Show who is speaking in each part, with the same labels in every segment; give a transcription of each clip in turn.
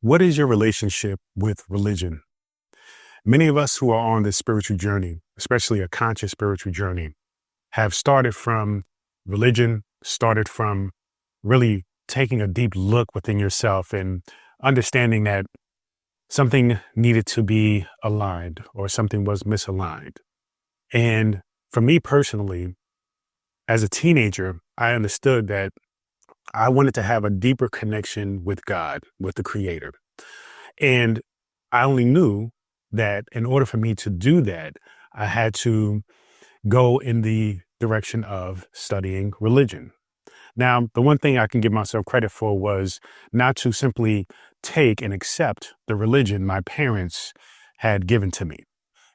Speaker 1: What is your relationship with religion? Many of us who are on this spiritual journey, especially a conscious spiritual journey, have started from religion, started from really taking a deep look within yourself and understanding that something needed to be aligned or something was misaligned. And for me personally, as a teenager, I understood that I wanted to have a deeper connection with God, with the Creator. And I only knew that in order for me to do that, I had to go in the direction of studying religion. Now, the one thing I can give myself credit for was not to simply take and accept the religion my parents had given to me.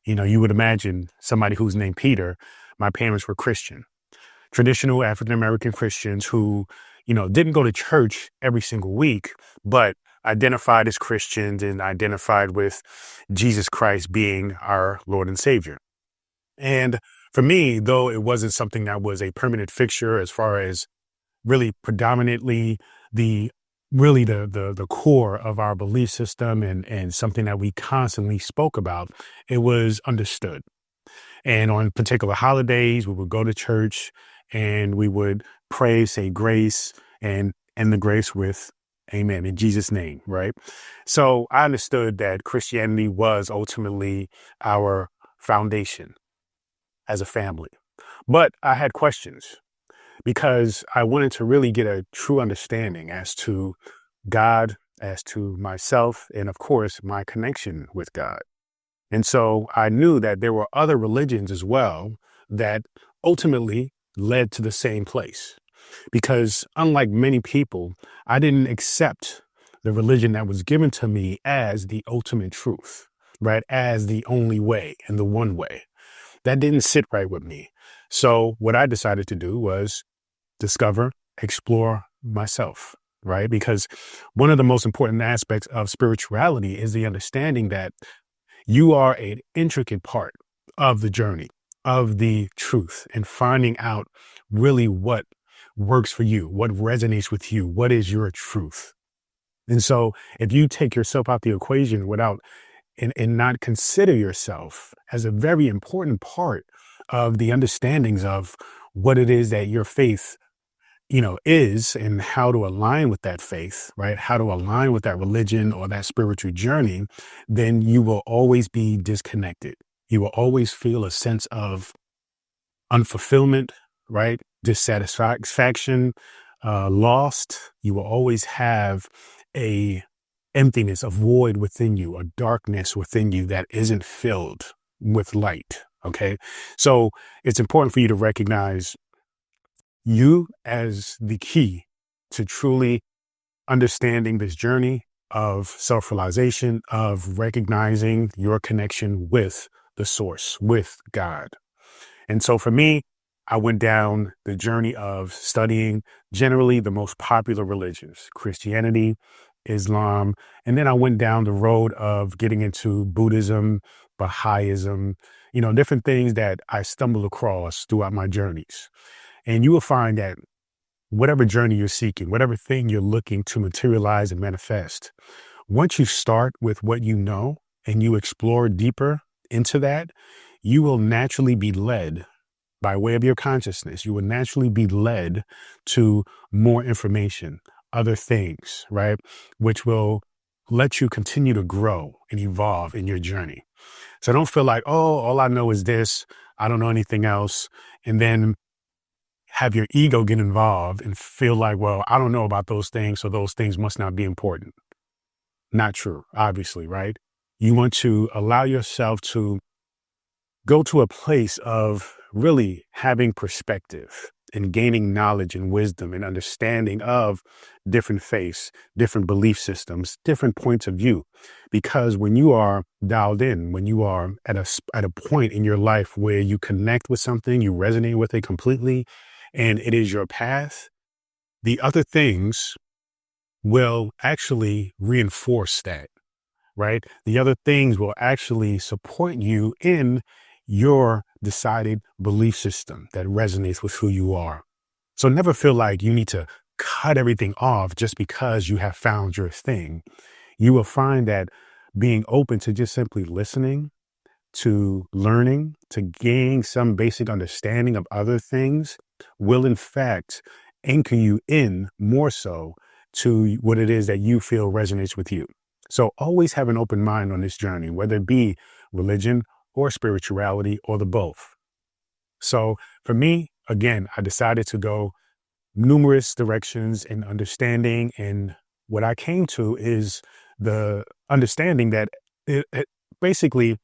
Speaker 1: You would imagine somebody who's named Peter. My parents were Christian, traditional African American Christians who, didn't go to church every single week, but identified as Christians and identified with Jesus Christ being our Lord and Savior. And for me, though it wasn't something that was a permanent fixture as far as really predominantly the core of our belief system and something that we constantly spoke about, it was understood. And on particular holidays, we would go to church and we would pray, say grace, and end the grace with amen in Jesus' name, right? So I understood that Christianity was ultimately our foundation as a family. But I had questions because I wanted to really get a true understanding as to God, as to myself, and of course, my connection with God. And so I knew that there were other religions as well that ultimately led to the same place. Because unlike many people, I didn't accept the religion that was given to me as the ultimate truth, right? As the only way and the one way. That didn't sit right with me. So what I decided to do was discover, explore myself, right? Because one of the most important aspects of spirituality is the understanding that you are an intricate part of the journey, of the truth, and finding out really what works for you, what resonates with you, what is your truth. And so if you take yourself out the equation without and not consider yourself as a very important part of the understandings of what it is that your faith is and how to align with that faith, right? How to align with that religion or that spiritual journey, then you will always be disconnected. You will always feel a sense of unfulfillment, right? Dissatisfaction, lost. You will always have a emptiness, a void within you, a darkness within you that isn't filled with light. Okay. So it's important for you to recognize you as the key to truly understanding this journey of self-realization, of recognizing your connection with the source, with God. And so for me, I went down the journey of studying generally the most popular religions, Christianity, Islam, and then I went down the road of getting into Buddhism, Baha'ism, different things that I stumbled across throughout my journeys. And you will find that whatever journey you're seeking, whatever thing you're looking to materialize and manifest, once you start with what you know and you explore deeper into that, you will naturally be led by way of your consciousness. You will naturally be led to more information, other things, right? Which will let you continue to grow and evolve in your journey. So don't feel like, oh, all I know is this. I don't know anything else. And then have your ego get involved and feel like, well, I don't know about those things, so those things must not be important. Not true, obviously, right? You want to allow yourself to go to a place of really having perspective and gaining knowledge and wisdom and understanding of different faiths, different belief systems, different points of view. Because when you are dialed in, when you are at a point in your life where you connect with something, you resonate with it completely, and it is your path, the other things will actually reinforce that, right? The other things will actually support you in your decided belief system that resonates with who you are. So never feel like you need to cut everything off just because you have found your thing. you will find that being open to just simply listening, to learning, to gain some basic understanding of other things will in fact anchor you in more so to what it is that you feel resonates with you. So always have an open mind on this journey, whether it be religion or spirituality or the both. So for me, again, I decided to go numerous directions in understanding. And what I came to is the understanding that basically,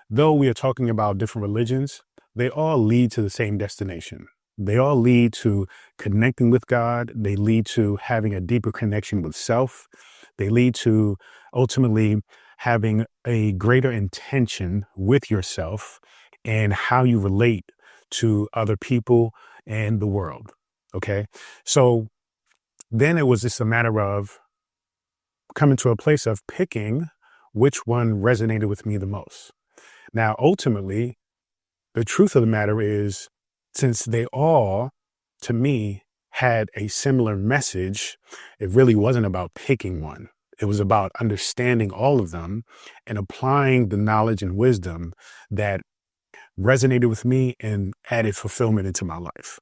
Speaker 1: though we are talking about different religions, they all lead to the same destination. They all lead to connecting with God. They lead to having a deeper connection with self. They lead to ultimately having a greater intention with yourself and how you relate to other people and the world. Okay. So then it was just a matter of coming to a place of picking which one resonated with me the most. Now, ultimately, the truth of the matter is, since they all, to me, had a similar message, it really wasn't about picking one. It was about understanding all of them and applying the knowledge and wisdom that resonated with me and added fulfillment into my life.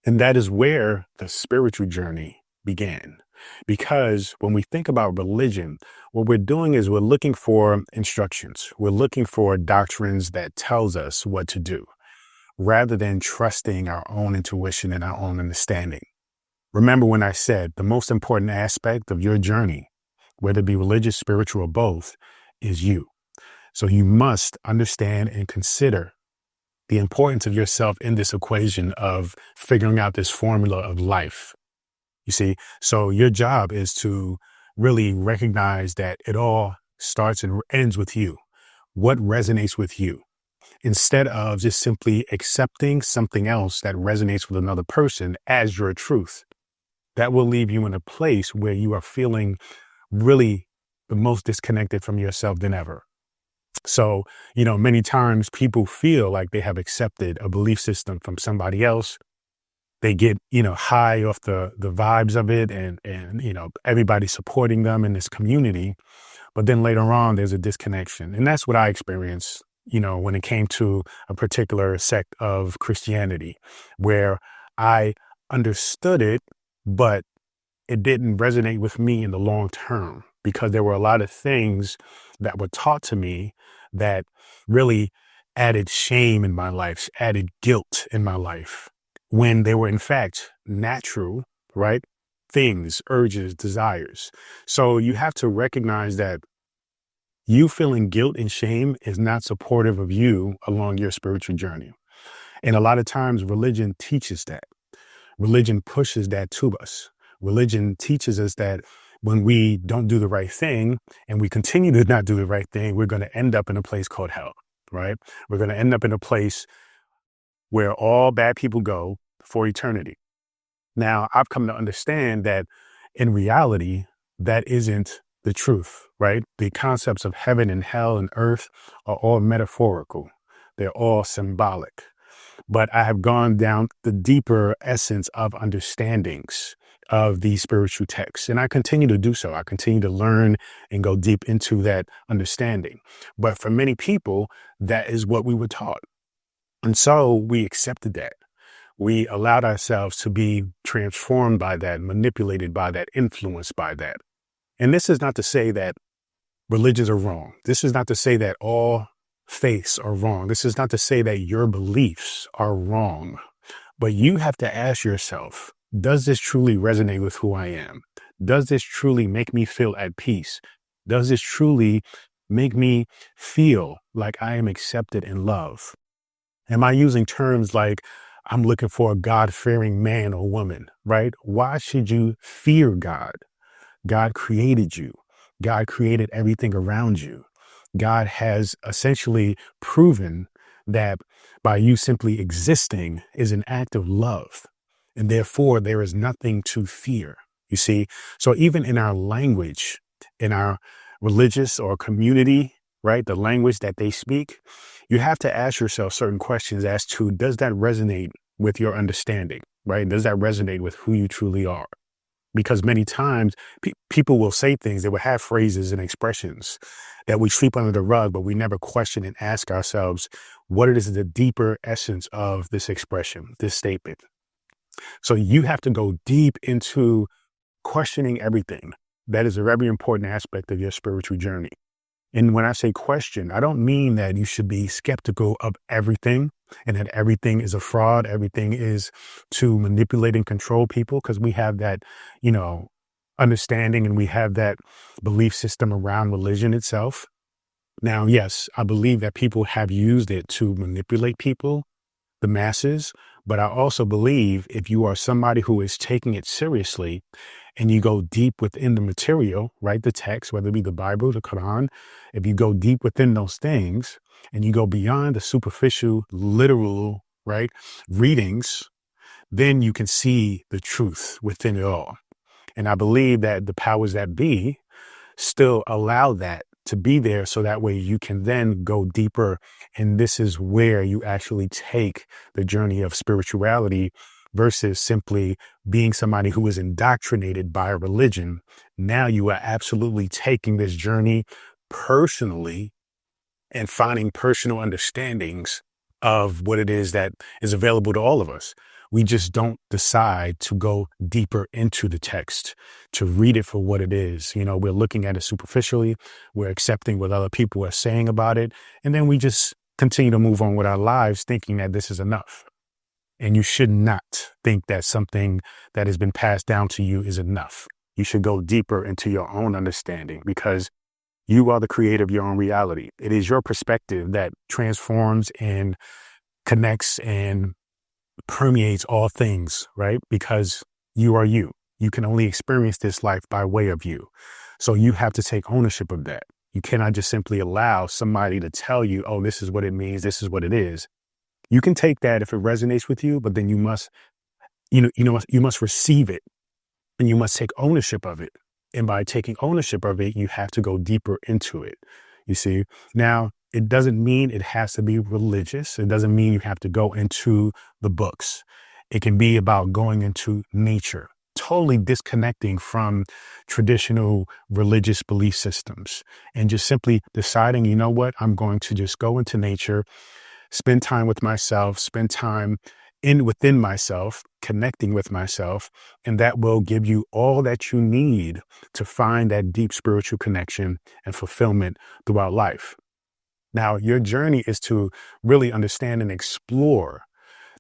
Speaker 1: And that is where the spiritual journey began. Because when we think about religion, what we're doing is we're looking for instructions. We're looking for doctrines that tells us what to do, rather than trusting our own intuition and our own understanding. Remember when I said the most important aspect of your journey, whether it be religious, spiritual, or both, is you. So you must understand and consider the importance of yourself in this equation of figuring out this formula of life. You see, so your job is to really recognize that it all starts and ends with you. What resonates with you? Instead of just simply accepting something else that resonates with another person as your truth. That will leave you in a place where you are feeling really the most disconnected from yourself than ever. So, many times people feel like they have accepted a belief system from somebody else. They get, high off the vibes of it and everybody supporting them in this community. But then later on, there's a disconnection. And that's what I experienced, when it came to a particular sect of Christianity, where I understood it, but it didn't resonate with me in the long term because there were a lot of things that were taught to me that really added shame in my life, added guilt in my life, when they were in fact natural, right? Things, urges, desires. So you have to recognize that you feeling guilt and shame is not supportive of you along your spiritual journey. And a lot of times religion teaches that. Religion pushes that to us. Religion teaches us that when we don't do the right thing and we continue to not do the right thing, we're going to end up in a place called hell, right? We're going to end up in a place where all bad people go for eternity. Now, I've come to understand that in reality, that isn't the truth, right? The concepts of heaven and hell and earth are all metaphorical. They're all symbolic. But I have gone down the deeper essence of understandings of these spiritual texts. And I continue to do so. I continue to learn and go deep into that understanding. But for many people, that is what we were taught. And so we accepted that. We allowed ourselves to be transformed by that, manipulated by that, influenced by that. And this is not to say that religions are wrong. This is not to say that all faiths are wrong. This is not to say that your beliefs are wrong. But you have to ask yourself, does this truly resonate with who I am? Does this truly make me feel at peace? Does this truly make me feel like I am accepted and loved? Am I using terms like I'm looking for a God-fearing man or woman, right? Why should you fear God? God created you. God created everything around you. God has essentially proven that by you simply existing is an act of love. And therefore, there is nothing to fear. You see, so even in our language, in our religious or community, right, the language that they speak, you have to ask yourself certain questions as to, does that resonate with your understanding, right? Does that resonate with who you truly are? because many times people will say things, they will have phrases and expressions that we sweep under the rug, but we never question and ask ourselves, what is the deeper essence of this expression, this statement? So you have to go deep into questioning everything. That is a very important aspect of your spiritual journey. And when I say question, I don't mean that you should be skeptical of everything and that everything is a fraud, everything is to manipulate and control people, because we have that, understanding, and we have that belief system around religion itself. Now, yes, I believe that people have used it to manipulate people, the masses, but I also believe if you are somebody who is taking it seriously and you go deep within the material, right, the text, whether it be the Bible, the Quran, if you go deep within those things and you go beyond the superficial, literal, right, readings, then you can see the truth within it all. And I believe that the powers that be still allow that to be there, so that way you can then go deeper. And this is where you actually take the journey of spirituality versus simply being somebody who is indoctrinated by a religion. Now you are absolutely taking this journey personally and finding personal understandings of what it is that is available to all of us. We just don't decide to go deeper into the text, to read it for what it is. We're looking at it superficially. We're accepting what other people are saying about it. And then we just continue to move on with our lives thinking that this is enough. And you should not think that something that has been passed down to you is enough. You should go deeper into your own understanding, because you are the creator of your own reality. It is your perspective that transforms and connects and permeates all things, right? Because you are you. You can only experience this life by way of you. So you have to take ownership of that. You cannot just simply allow somebody to tell you, oh, this is what it means, this is what it is. You can take that if it resonates with you, but then you must receive it and you must take ownership of it. And by taking ownership of it, you have to go deeper into it. You see, now it doesn't mean it has to be religious. It doesn't mean you have to go into the books. It can be about going into nature, totally disconnecting from traditional religious belief systems and just simply deciding, you know what, I'm going to just go into nature, spend time with myself, spend time within myself, connecting with myself, and that will give you all that you need to find that deep spiritual connection and fulfillment throughout life. Now, your journey is to really understand and explore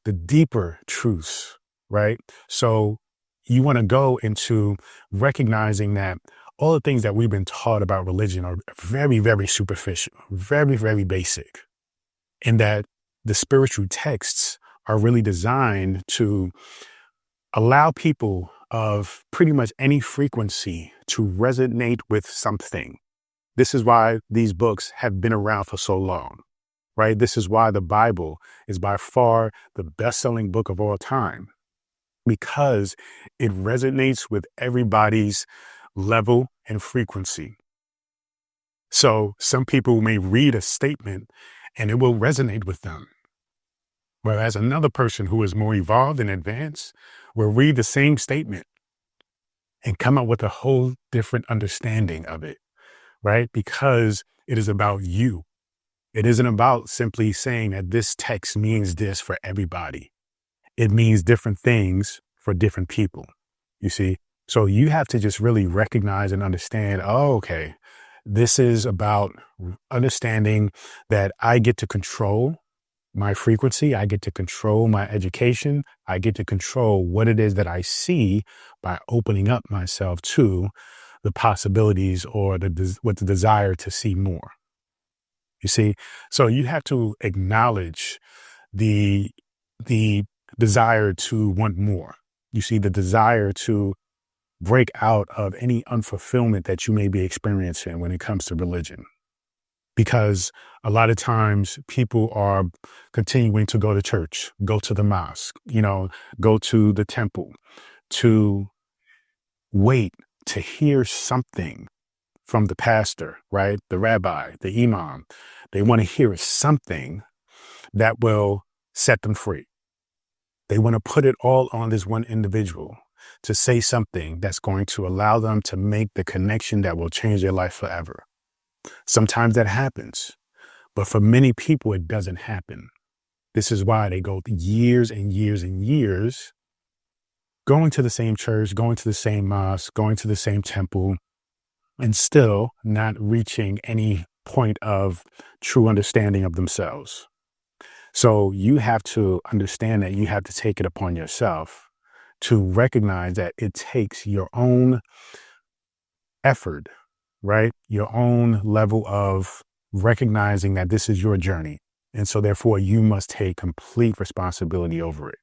Speaker 1: the deeper truths, right? So you want to go into recognizing that all the things that we've been taught about religion are very, very superficial, very, very basic, and that the spiritual texts are really designed to allow people of pretty much any frequency to resonate with something. This is why these books have been around for so long, right? This is why the Bible is by far the best-selling book of all time, because it resonates with everybody's level and frequency. So some people may read a statement and it will resonate with them, whereas another person who is more evolved and advanced will read the same statement and come up with a whole different understanding of it, right? Because it is about you. It isn't about simply saying that this text means this for everybody. It means different things for different people, you see? So you have to just really recognize and understand, oh, okay, this is about understanding that I get to control my frequency. I get to control my education. I get to control what it is that I see by opening up myself to the possibilities or with the desire to see more. You see, so you have to acknowledge the desire to want more. You see, the desire to break out of any unfulfillment that you may be experiencing when it comes to religion. Because a lot of times people are continuing to go to church, go to the mosque, go to the temple, to wait to hear something from the pastor, right? The rabbi, the imam. They want to hear something that will set them free. They want to put it all on this one individual. to say something that's going to allow them to make the connection that will change their life forever. Sometimes that happens, but for many people, it doesn't happen. This is why they go years and years and years going to the same church, going to the same mosque, going to the same temple, and still not reaching any point of true understanding of themselves. So you have to understand that you have to take it upon yourself to recognize that it takes your own effort, right? Your own level of recognizing that this is your journey. And so therefore you must take complete responsibility over it.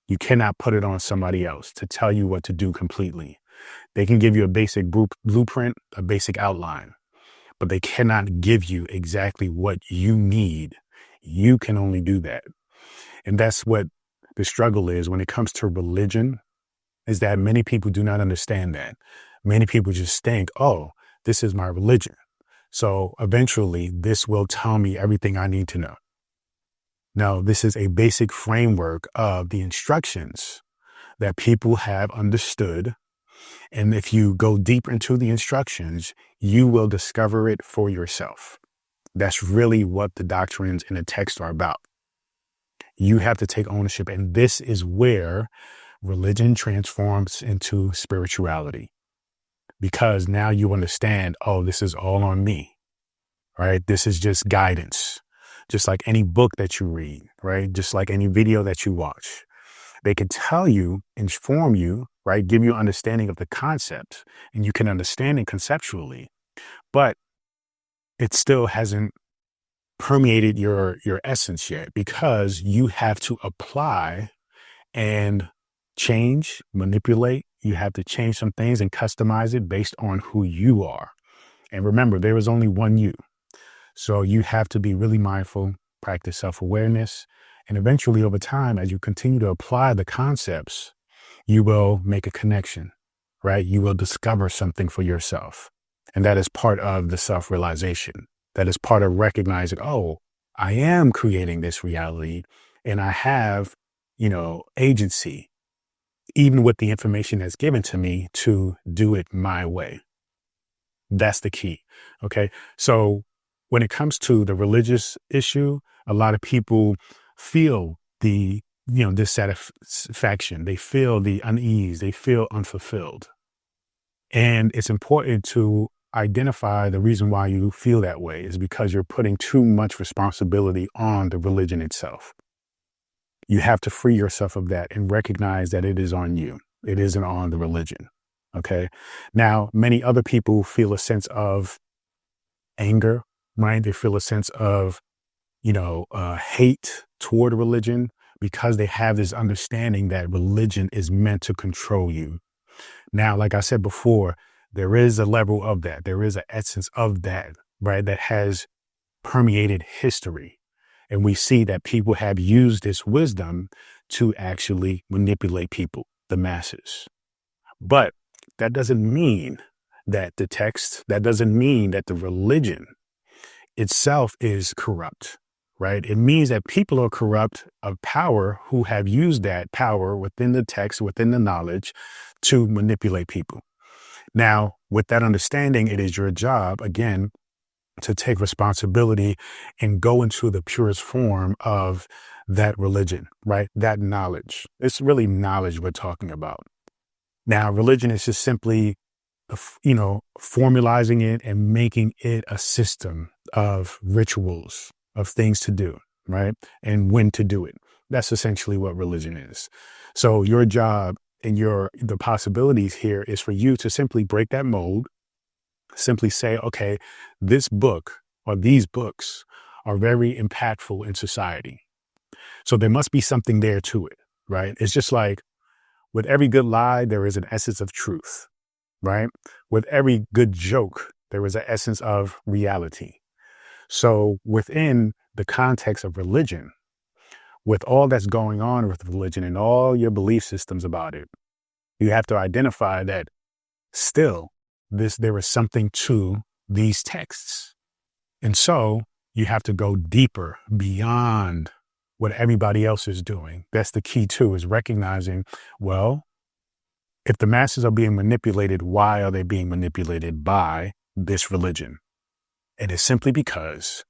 Speaker 1: You cannot put it on somebody else to tell you what to do completely. They can give you a basic blueprint, a basic outline, but they cannot give you exactly what you need. You can only do that. And that's what the struggle is when it comes to religion, is that many people do not understand that. Many people just think, oh, this is my religion, so eventually this will tell me everything I need to know. No, this is a basic framework of the instructions that people have understood. And if you go deeper into the instructions, you will discover it for yourself. That's really what the doctrines in the text are about. You have to take ownership. And this is where religion transforms into spirituality. Because now you understand, oh, this is all on me, right? This is just guidance, just like any book that you read, right? Just like any video that you watch. They can tell you, inform you, right? Give you understanding of the concept, and you can understand it conceptually, but it still hasn't permeated your essence yet, because you have to apply and change, manipulate. You have to change some things and customize it based on who you are. And remember, there is only one you. So you have to be really mindful, practice self-awareness, and eventually over time, as you continue to apply the concepts, you will make a connection, right? You will discover something for yourself. And that is part of the self-realization. That is part of recognizing, oh, I am creating this reality, and I have, agency, even with the information that's given to me, to do it my way. That's the key. Okay. So when it comes to the religious issue, a lot of people feel the, dissatisfaction. They feel the unease. They feel unfulfilled. And it's important to identify the reason why you feel that way is because you're putting too much responsibility on the religion itself. You have to free yourself of that and recognize that it is on you. It isn't on the religion. Okay. Now, many other people feel a sense of anger, right? They feel a sense of, hate toward religion because they have this understanding that religion is meant to control you. Now, like I said before, there is a level of that. There is an essence of that, right? That has permeated history. And we see that people have used this wisdom to actually manipulate people, the masses. But that doesn't mean that the text, that doesn't mean that the religion itself is corrupt, right? It means that people are corrupt of power who have used that power within the text, within the knowledge, to manipulate people. Now, with that understanding, it is your job, again, to take responsibility and go into the purest form of that religion, right? That knowledge. It's really knowledge we're talking about. Now, religion is just simply, formalizing it and making it a system of rituals, of things to do, right? And when to do it. That's essentially what religion is. So your job and the possibilities here is for you to simply break that mold. Simply say, okay, this book or these books are very impactful in society. So there must be something there to it, right? It's just like with every good lie, there is an essence of truth, right? With every good joke, there is an essence of reality. So within the context of religion, with all that's going on with religion and all your belief systems about it, you have to identify that still there is something to these texts. And so you have to go deeper beyond what everybody else is doing. That's the key too, is recognizing, well, If the masses are being manipulated, why are they being manipulated by this religion? It is simply because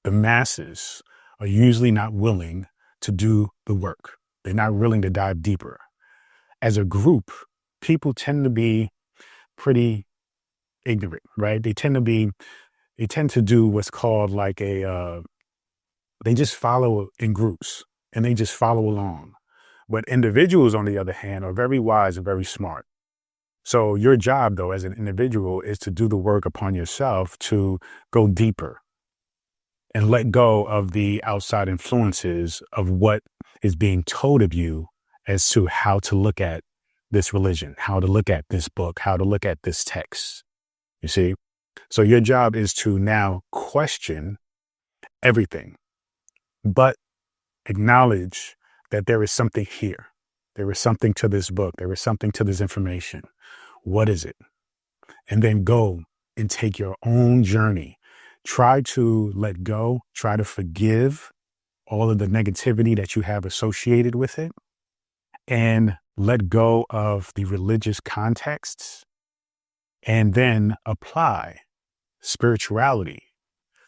Speaker 1: the masses are usually not willing to do the work. They're not willing to dive deeper. As a group, people tend to be pretty ignorant, right? They tend to do what's called like they just follow in groups and they just follow along. But individuals, on the other hand, are very wise and very smart. So your job, though, as an individual is to do the work upon yourself to go deeper and let go of the outside influences of what is being told of you as to how to look at this religion, how to look at this book, how to look at this text. You see? So your job is to now question everything, but acknowledge that there is something here. There is something to this book. There is something to this information. What is it? And then go and take your own journey. Try to let go, try to forgive all of the negativity that you have associated with it, and let go of the religious contexts, and then apply spirituality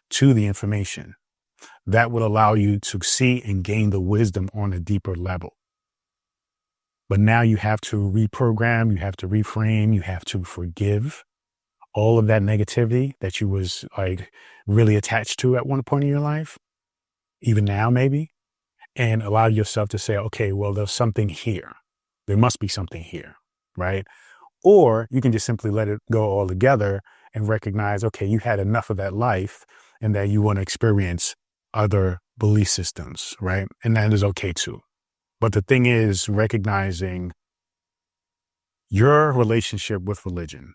Speaker 1: to the information. That will allow you to see and gain the wisdom on a deeper level. But now you have to reprogram, you have to reframe, you have to forgive all of that negativity that you was like really attached to at one point in your life, even now maybe, and allow yourself to say, okay, well, there's something here. There must be something here, right? Or you can just simply let it go altogether and recognize, okay, you had enough of that life and that you want to experience other belief systems, right? And that is okay too. But the thing is recognizing your relationship with religion,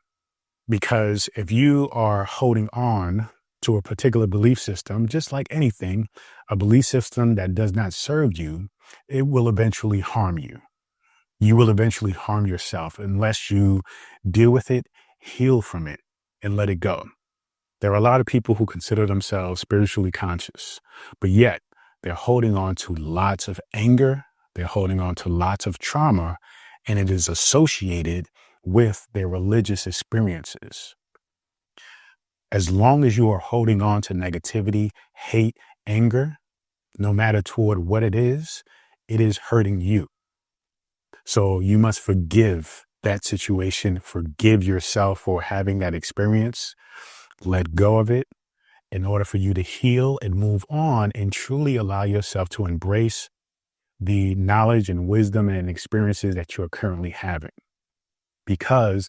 Speaker 1: because if you are holding on to a particular belief system, just like anything, a belief system that does not serve you, it will eventually harm you. You will eventually harm yourself unless you deal with it, heal from it, and let it go. There are a lot of people who consider themselves spiritually conscious, but yet they're holding on to lots of anger. They're holding on to lots of trauma, and it is associated with their religious experiences. As long as you are holding on to negativity, hate, anger, no matter toward what it is hurting you. So you must forgive that situation, forgive yourself for having that experience, let go of it in order for you to heal and move on and truly allow yourself to embrace the knowledge and wisdom and experiences that you're currently having. Because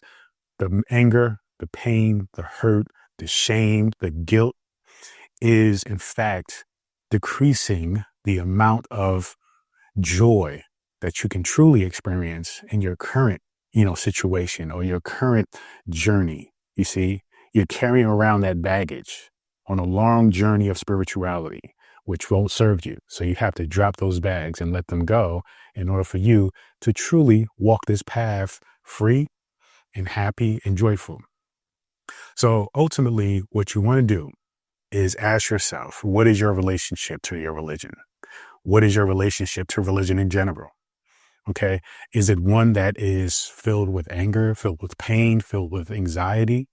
Speaker 1: the anger, the pain, the hurt, the shame, the guilt is in fact decreasing the amount of joy that you can truly experience in your current, situation or your current journey. You see, you're carrying around that baggage on a long journey of spirituality, which won't serve you. So you have to drop those bags and let them go in order for you to truly walk this path free and happy and joyful. So ultimately, what you want to do is ask yourself, what is your relationship to your religion? What is your relationship to religion in general? Okay. Is it one that is filled with anger, filled with pain, filled with anxiety?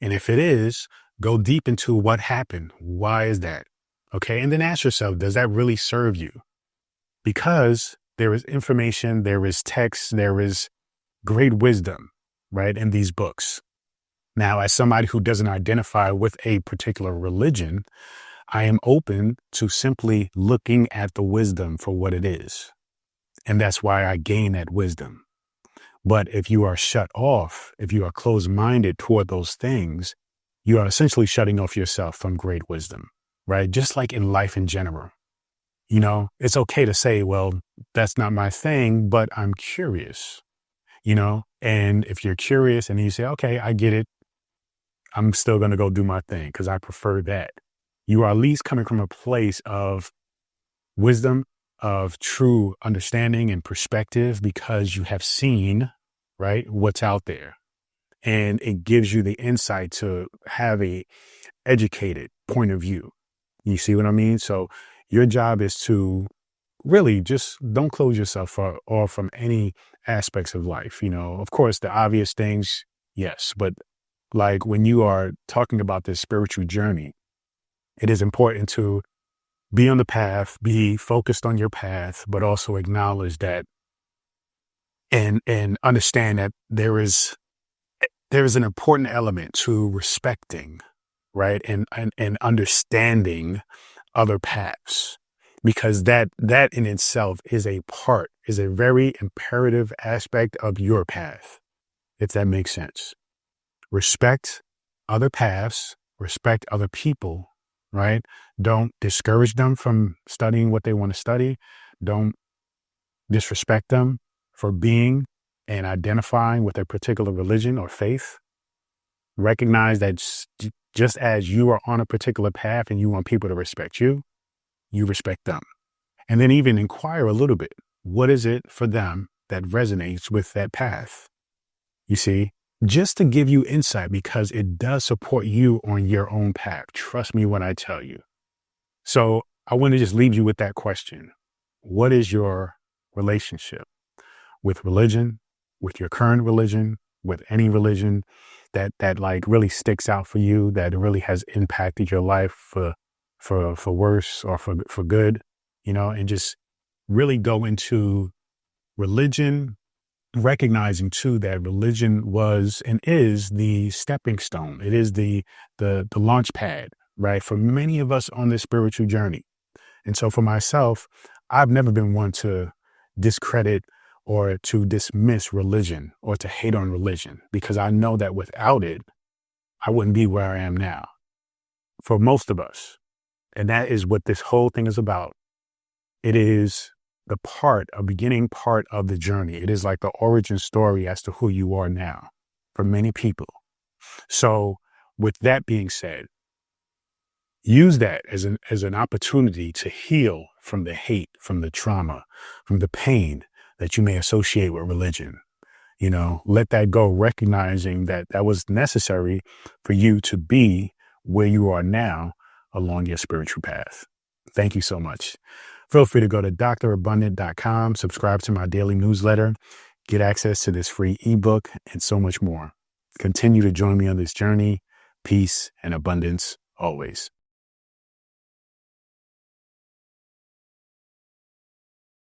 Speaker 1: And if it is, go deep into what happened. Why is that? Okay. And then ask yourself, does that really serve you? Because there is information, there is text, there is great wisdom, right, in these books. Now, as somebody who doesn't identify with a particular religion, I am open to simply looking at the wisdom for what it is. And that's why I gain that wisdom. But if you are shut off, if you are closed-minded toward those things, you are essentially shutting off yourself from great wisdom, right? Just like in life in general. It's okay to say, well, that's not my thing, but I'm curious, and if you're curious and you say, okay, I get it, I'm still going to go do my thing because I prefer that. You are at least coming from a place of wisdom, of true understanding and perspective because you have seen, right, what's out there. And it gives you the insight to have a educated point of view. You see what I mean? So your job is to really just don't close yourself off from any aspects of life. Of course, the obvious things, yes, but like when you are talking about this spiritual journey, it is important to be on the path, be focused on your path, but also acknowledge that and understand that there is an important element to respecting, right? And understanding other paths, because that in itself is a very imperative aspect of your path, if that makes sense. Respect other paths, respect other people, right? Don't discourage them from studying what they want to study. Don't disrespect them for being and identifying with a particular religion or faith. Recognize that just as you are on a particular path and you want people to respect you, you respect them. And then even inquire a little bit. What is it for them that resonates with that path? You see, just to give you insight, because it does support you on your own path. Trust me when I tell you. So I want to just leave you with that question. What is your relationship with religion, with your current religion, with any religion that like really sticks out for you, that really has impacted your life for worse or for good, and just really go into religion, recognizing too that religion was and is the stepping stone. It is the launch pad, right, for many of us on this spiritual journey. And so for myself, I've never been one to discredit or to dismiss religion or to hate on religion, because I know that without it, I wouldn't be where I am now, for most of us. And that is what this whole thing is about. It is a beginning part of the journey. It is like the origin story as to who you are now for many people. So with that being said, use that as an opportunity to heal from the hate, from the trauma, from the pain that you may associate with religion. Let that go, recognizing that that was necessary for you to be where you are now along your spiritual path. Thank you so much. Feel free to go to drabundant.com, subscribe to my daily newsletter, get access to this free ebook, and so much more. Continue to join me on this journey. Peace and abundance always.